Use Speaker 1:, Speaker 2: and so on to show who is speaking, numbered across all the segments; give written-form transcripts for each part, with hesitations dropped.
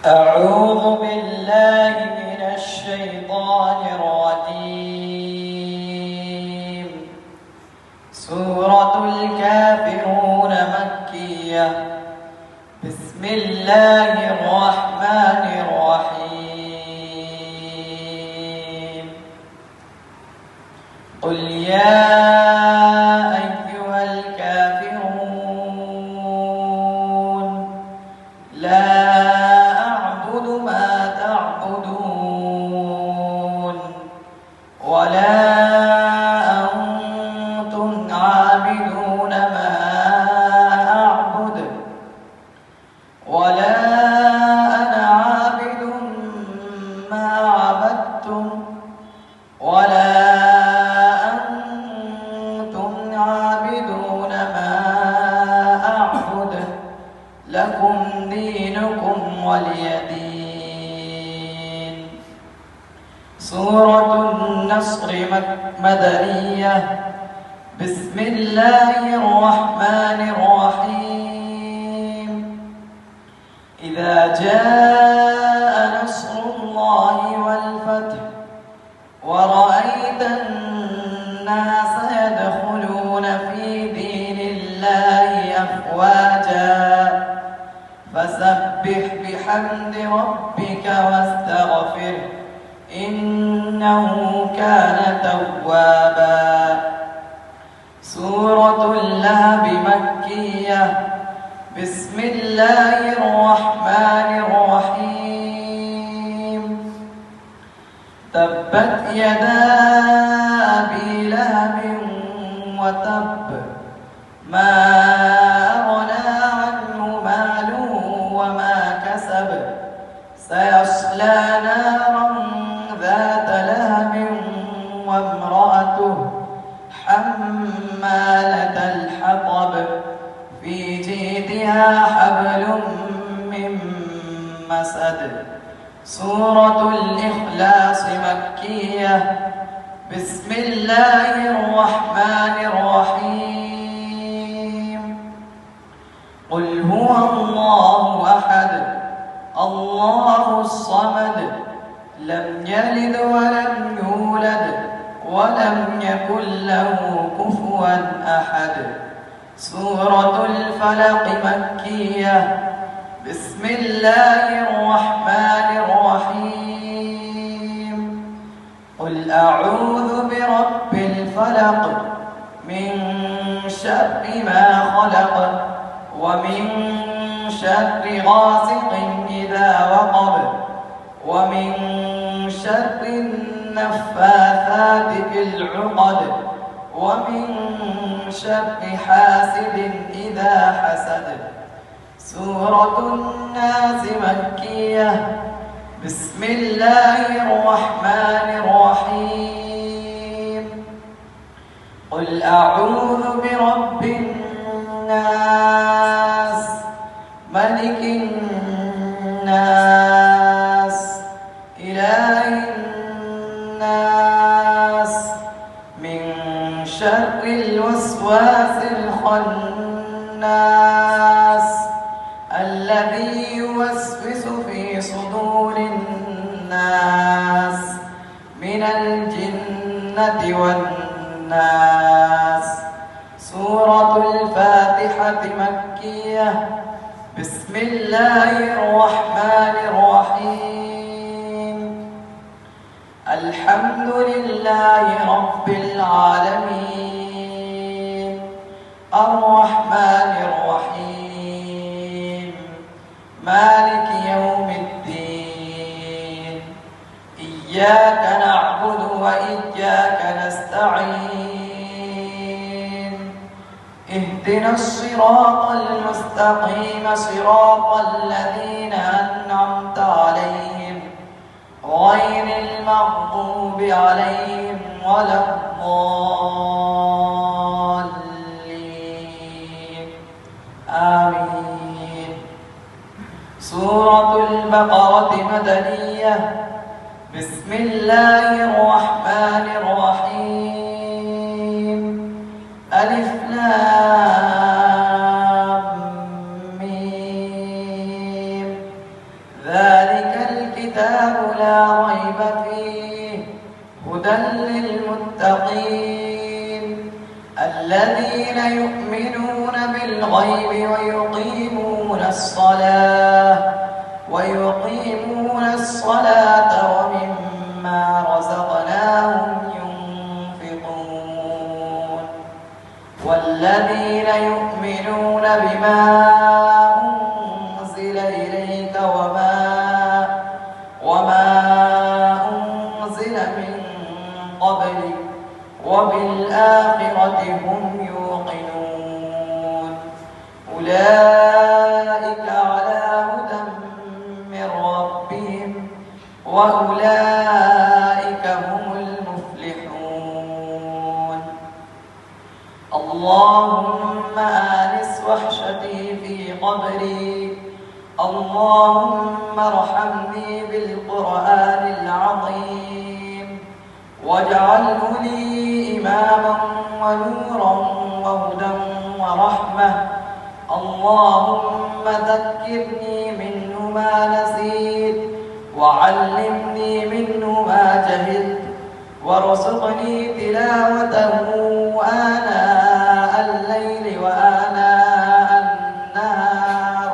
Speaker 1: أعوذ بالله من الشيطان الرجيم. سورة الكافرون مكية. بسم الله الرحمن الرحيم. قل يا أيها الكافرون لا أعبد ما تعبدون ولا أنتم عابدون ما أعبد ولا أنا عابد ما عبدتم ولا أنتم عابدون ما أعبد لكم دينكم ولي دين. سورة النصر مدنية. بسم الله الرحمن الرحيم. إذا جاء نصر الله والفتح ورأيت الناس يدخلون في دين الله أفواجا فسبح بحمد ربك واستغفره إنه كان توابا. سورة اللهب مكية. بسم الله الرحمن الرحيم. تبت يدا أبي لهب وتب ما أغنى عنه ماله وما كسب سيصلى نارا ذات لهب وامرأته حمالة الحطب في جيدها حبل من مسد. سورة الإخلاص مكية. بسم الله الرحمن الرحيم. قل هو الله أحد الله الصمد لم يلد ولم يولد ولم يكن له كفوا أحد. سورة الفلق مكية. بسم الله الرحمن الرحيم. قل أعوذ برب الفلق من شر ما خلق ومن شر غاسق إذا وقب ومن شر النفاثات في العقد ومن شر حاسد إذا حسد. سورة الناس مكية. بسم الله الرحمن الرحيم. قل أعوذ برب الناس ملك الناس إله الناس من شر الوسواس الخناس الذي يوسوس في صدور الناس من الجنة والناس. سورة الفاتحة مكية. بسم الله الرحمن الرحيم. الحمد لله رب العالمين الرحمن الرحيم مالك يوم الدين. إياك نعبد وإياك نستعين. اهدنا الصراط المستقيم صراط الذين أنعمت عليهم غير المغضوب عليهم ولا الضالين آمين. سورة البقرة مدنية. بسم الله الرحمن الرحيم. ألف لام ميم ذلك الكتاب لا ريب فيه هدى للمتقين الذين يؤمنون بالغيب ويقيمون الصلاة ومما رزقناهم ينفقون والذين يؤمنون بما أنزل إليك وما أنزل من قبلك وبالآخرة هم يوقنون أولئك على هدى من ربهم وأولئك هم المفلحون اللهم آنس وحشتي في قبري اللهم ارحمني بالقرآن العظيم واجعله لي إماما ونورا وهدى ورحمة اللهم ذكرني منه ما نسيت وعلمني منه ما جهلت وارزقني تلاوته آناء الليل وآناء النهار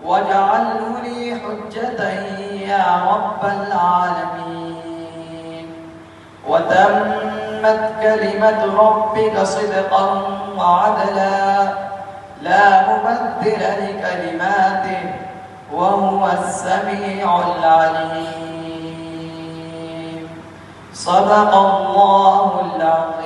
Speaker 1: واجعله لي حجة يا رب العالمين وتمت كلمة ربك صدقا وعدلا لا مبدل لكلماته وهو السميع العليم صدق الله العظيم.